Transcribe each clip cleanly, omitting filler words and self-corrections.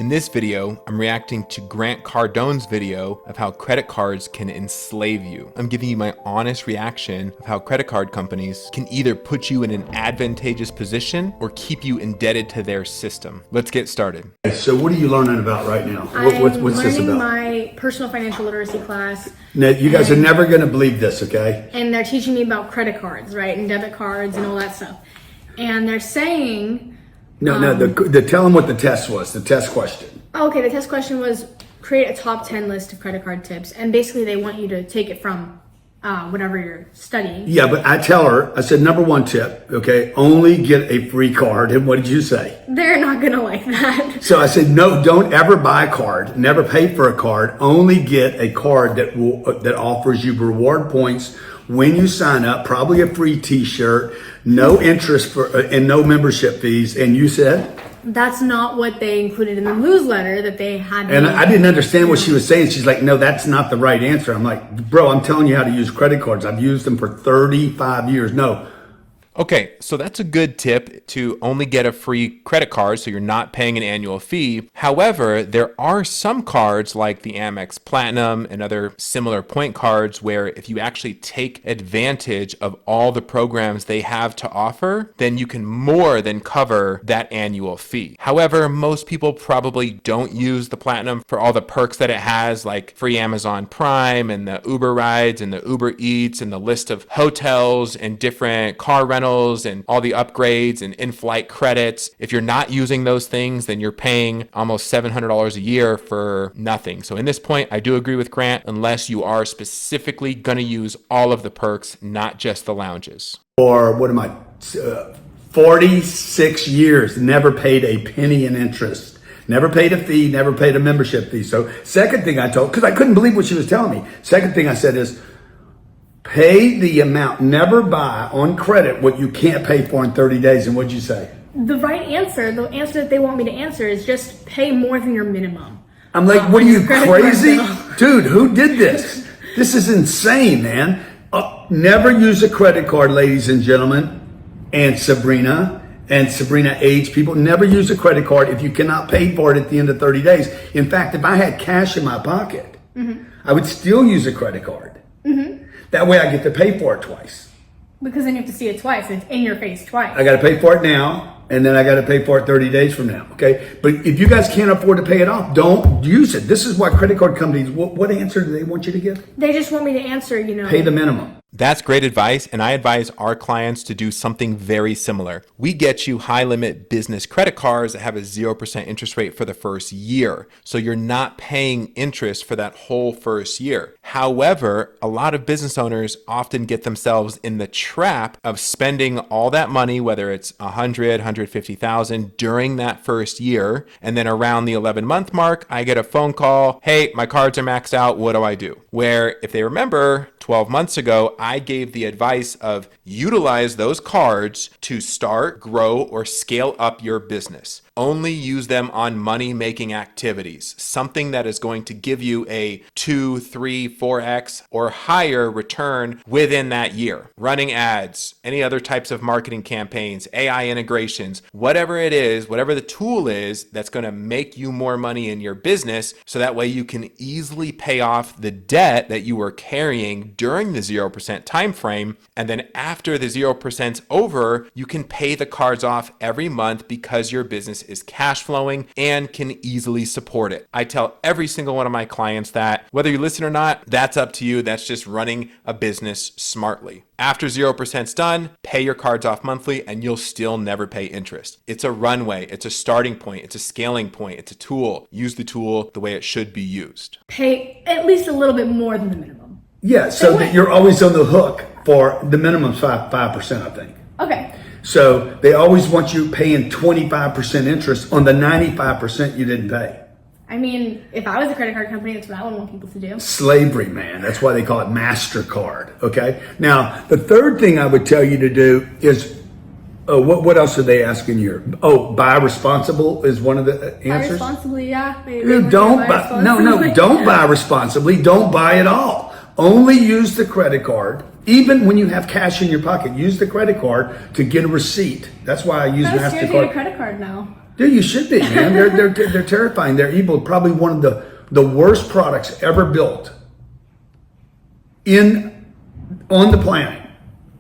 In this video, I'm reacting to Grant Cardone's video of how credit cards can enslave you. I'm giving you my honest reaction of how credit card companies can either put you in an advantageous position or keep you indebted to their system. Let's get started. So what are you learning about right now? What's this learning about? my personal financial literacy class. Now, you guys are never going to believe this, okay? And they're teaching me about credit cards, right? And debit cards and all that stuff. And they're saying... Tell them what the test was, the test question. Okay, the test question was create a top 10 list of credit card tips. And basically they want you to take it from whatever you're studying. Yeah, but I tell her, I said, number one tip, okay, only get a free card. And what did you say? They're not going to like that. So I said, no, don't ever buy a card. Never pay for a card. Only get a card that offers you reward points when you sign up, probably a free t-shirt, no interest and no membership fees. And you said? That's not what they included in the newsletter that they had. And I didn't understand what she was saying. She's like, no, that's not the right answer. I'm like, bro, I'm telling you how to use credit cards. I've used them for 35 years. No. Okay, so that's a good tip to only get a free credit card so you're not paying an annual fee. However, there are some cards like the Amex Platinum and other similar point cards where if you actually take advantage of all the programs they have to offer, then you can more than cover that annual fee. However, most people probably don't use the Platinum for all the perks that it has, like free Amazon Prime and the Uber rides and the Uber Eats and the list of hotels and different car rentals and all the upgrades and in-flight credits. If you're not using those things, then you're paying almost $700 a year for nothing. So in this point, I do agree with Grant, unless you are specifically going to use all of the perks, not just the lounges. Or what am I, 46 years, never paid a penny in interest. Never paid a fee, never paid a membership fee. So second thing I told, because I couldn't believe what she was telling me. Second thing I said is, pay the amount. Never buy on credit what you can't pay for in 30 days. And what'd you say? The right answer, the answer that they want me to answer is just pay more than your minimum. I'm like, what are you, crazy? Dude, who did this? This is insane, man. Never use a credit card, ladies and gentlemen, and Sabrina age people. Never use a credit card if you cannot pay for it at the end of 30 days. In fact, if I had cash in my pocket, I would still use a credit card. That way I get to pay for it twice. Because then you have to see it twice. It's in your face twice. I got to pay for it now, and then I got to pay for it 30 days from now, okay? But if you guys can't afford to pay it off, don't use it. This is why credit card companies, what answer do they want you to give? They just want me to answer, pay the minimum. That's great advice, and I advise our clients to do something very similar. We get you high-limit business credit cards that have a 0% interest rate for the first year, so you're not paying interest for that whole first year. However, a lot of business owners often get themselves in the trap of spending all that money, whether it's $100,000, $150,000 during that first year, and then around the 11-month mark, I get a phone call, hey, my cards are maxed out, what do I do? Where, if they remember, 12 months ago, I gave the advice of utilize those cards to start, grow, or scale up your business. Only use them on money-making activities, something that is going to give you a 2, 3, 4x or higher return within that year. Running ads, any other types of marketing campaigns, AI integrations, whatever it is, whatever the tool is that's going to make you more money in your business, so that way you can easily pay off the debt that you were carrying during the 0% time frame, and then after the 0%'s over, you can pay the cards off every month because your business is cash flowing and can easily support it. I tell every single one of my clients that whether you listen or not, that's up to you. That's just running a business smartly. After 0%'s done, pay your cards off monthly and you'll still never pay interest. It's a runway, it's a starting point, it's a scaling point, it's a tool. Use the tool the way it should be used. Pay at least a little bit more than the minimum. Yeah, so that you're always on the hook for the minimum 5%, I think. Okay. So they always want you paying 25% interest on the 95% you didn't pay. I mean, if I was a credit card company, that's what I would want people to do. Slavery, man. That's why they call it MasterCard, okay? Now, the third thing I would tell you to do is, what else are they asking you? Oh, buy responsible is one of the answers? Buy responsibly, yeah. Don't buy responsibly. Don't buy at all. Only use the credit card. Even when you have cash in your pocket, use the credit card to get a receipt. That's why I use MasterCard. I'm scared to get a credit card now. Dude, you should be, man. They're terrifying. They're evil. Probably one of the worst products ever built on the planet.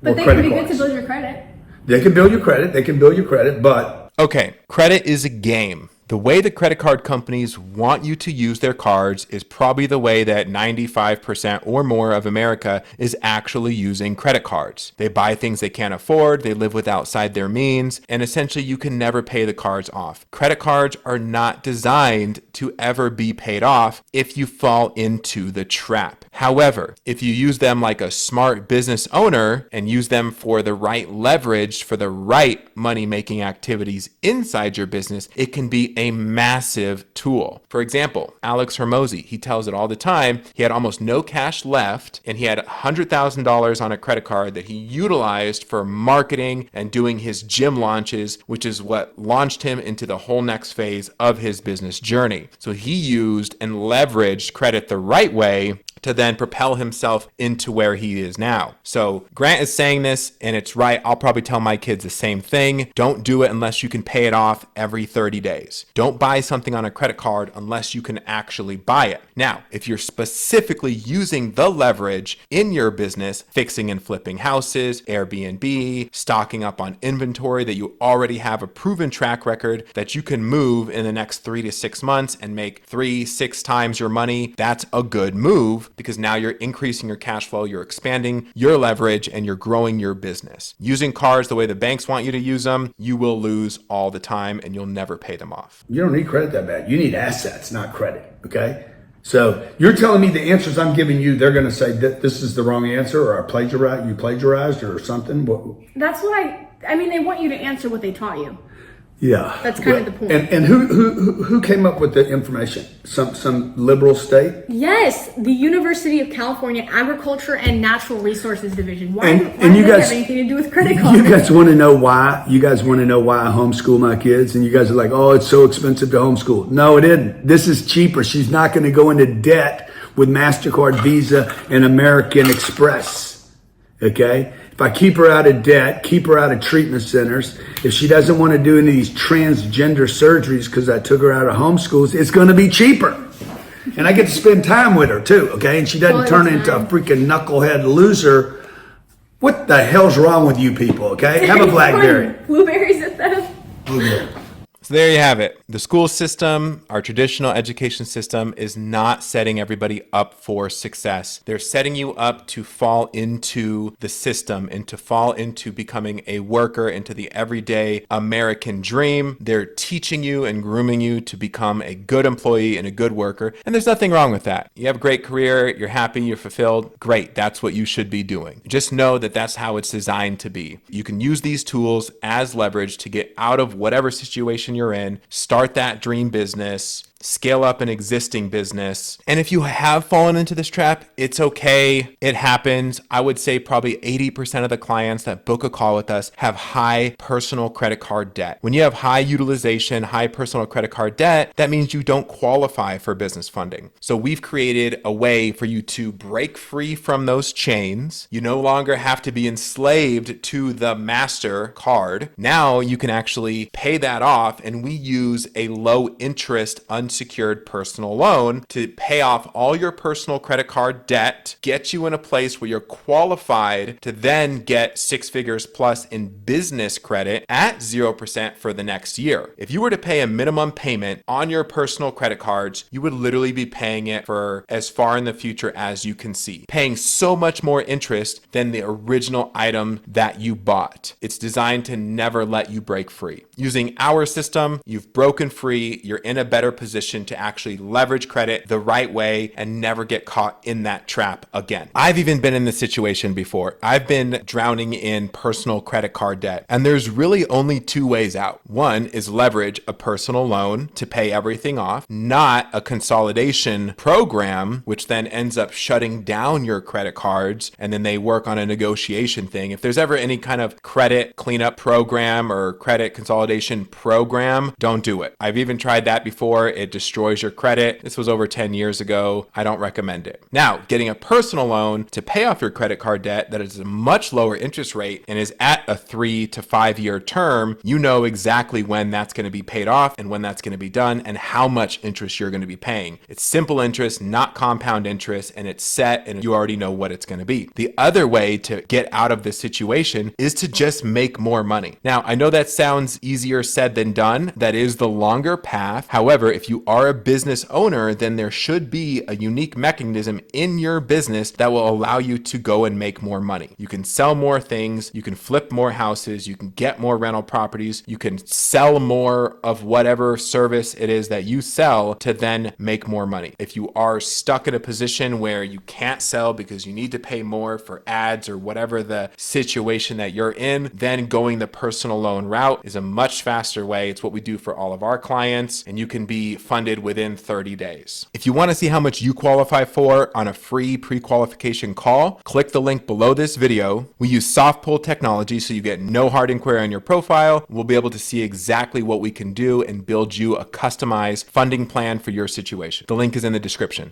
But they can be good to build your credit. They can build your credit. They can build your credit, but Okay, credit is a game. The way the credit card companies want you to use their cards is probably the way that 95% or more of America is actually using credit cards. They buy things they can't afford, they live with outside their means, and essentially you can never pay the cards off. Credit cards are not designed to ever be paid off if you fall into the trap. However, if you use them like a smart business owner and use them for the right leverage, for the right money-making activities inside your business, it can be a massive tool. For example, Alex Hermosi, he tells it all the time. He had almost no cash left and he had $100,000 on a credit card that he utilized for marketing and doing his gym launches, which is what launched him into the whole next phase of his business journey. So he used and leveraged credit the right way to then propel himself into where he is now. So Grant is saying this and it's right. I'll probably tell my kids the same thing. Don't do it unless you can pay it off every 30 days. Don't buy something on a credit card unless you can actually buy it. Now, if you're specifically using the leverage in your business, fixing and flipping houses, Airbnb, stocking up on inventory that you already have a proven track record that you can move in the next 3 to 6 months and make 3-6 times your money, that's a good move, because now you're increasing your cash flow, you're expanding your leverage, and you're growing your business. Using cards the way the banks want you to use them, you will lose all the time and you'll never pay them off. you don't need credit that bad. You need assets, not credit, okay? So you're telling me the answers I'm giving you, they're going to say that this is the wrong answer, or you plagiarized or something? That's what I mean, they want you to answer what they taught you. Yeah. That's kind of the point. And who came up with the information? Some liberal state? Yes, the University of California Agriculture and Natural Resources Division. Why And do you they guys have anything to do with credit cards? You guys want to know why? You guys want to know why I homeschool my kids? And you guys are like, oh, it's so expensive to homeschool. No, it isn't. This is cheaper. She's not going to go into debt with MasterCard, Visa, and American Express. Okay? If I keep her out of debt, keep her out of treatment centers, if she doesn't want to do any of these transgender surgeries because I took her out of homeschools, it's going to be cheaper. And I get to spend time with her too, okay? And she doesn't turn into a freaking knucklehead loser. What the hell's wrong with you people, okay? Have a BlackBerry. Blueberries at them. Blueberry. So there you have it. The school system, our traditional education system, is not setting everybody up for success. They're setting you up to fall into the system and to fall into becoming a worker, into the everyday American dream. They're teaching you and grooming you to become a good employee and a good worker. And there's nothing wrong with that. You have a great career, you're happy, you're fulfilled. Great. That's what you should be doing. Just know that that's how it's designed to be. You can use these tools as leverage to get out of whatever situation you're in, start that dream business, scale up an existing business. And if you have fallen into this trap, it's okay. It happens. I would say probably 80% of the clients that book a call with us have high personal credit card debt. When you have high utilization, high personal credit card debt, that means you don't qualify for business funding. So we've created a way for you to break free from those chains. You no longer have to be enslaved to the master card. Now you can actually pay that off, and we use a low interest unsecured personal loan to pay off all your personal credit card debt, get you in a place where you're qualified to then get 6 figures plus in business credit at 0% for the next year. If you were to pay a minimum payment on your personal credit cards, you would literally be paying it for as far in the future as you can see, paying so much more interest than the original item that you bought. It's designed to never let you break free. Using our system, you've broken free, you're in a better position to actually leverage credit the right way and never get caught in that trap again. I've even been in this situation before. I've been drowning in personal credit card debt, and there's really only 2 ways out. One is leverage a personal loan to pay everything off, not a consolidation program, which then ends up shutting down your credit cards, and then they work on a negotiation thing. If there's ever any kind of credit cleanup program or credit consolidation program, don't do it. I've even tried that before. It destroys your credit. This was over 10 years ago. I don't recommend it. Now, getting a personal loan to pay off your credit card debt that is a much lower interest rate and is at a 3 to 5 year term, you know exactly when that's going to be paid off and when that's going to be done and how much interest you're going to be paying. It's simple interest, not compound interest, and it's set and you already know what it's going to be. The other way to get out of this situation is to just make more money. Now, I know that sounds easier said than done. That is the longer path. However, if you are a business owner, then there should be a unique mechanism in your business that will allow you to go and make more money. You can sell more things, you can flip more houses, you can get more rental properties, you can sell more of whatever service it is that you sell to then make more money. If you are stuck in a position where you can't sell because you need to pay more for ads or whatever the situation that you're in, then going the personal loan route is a much faster way. It's what we do for all of our clients, and you can be funded within 30 days. If you want to see how much you qualify for on a free pre-qualification call, click the link below this video. We use soft pull technology, so you get no hard inquiry on your profile. We'll be able to see exactly what we can do and build you a customized funding plan for your situation. The link is in the description.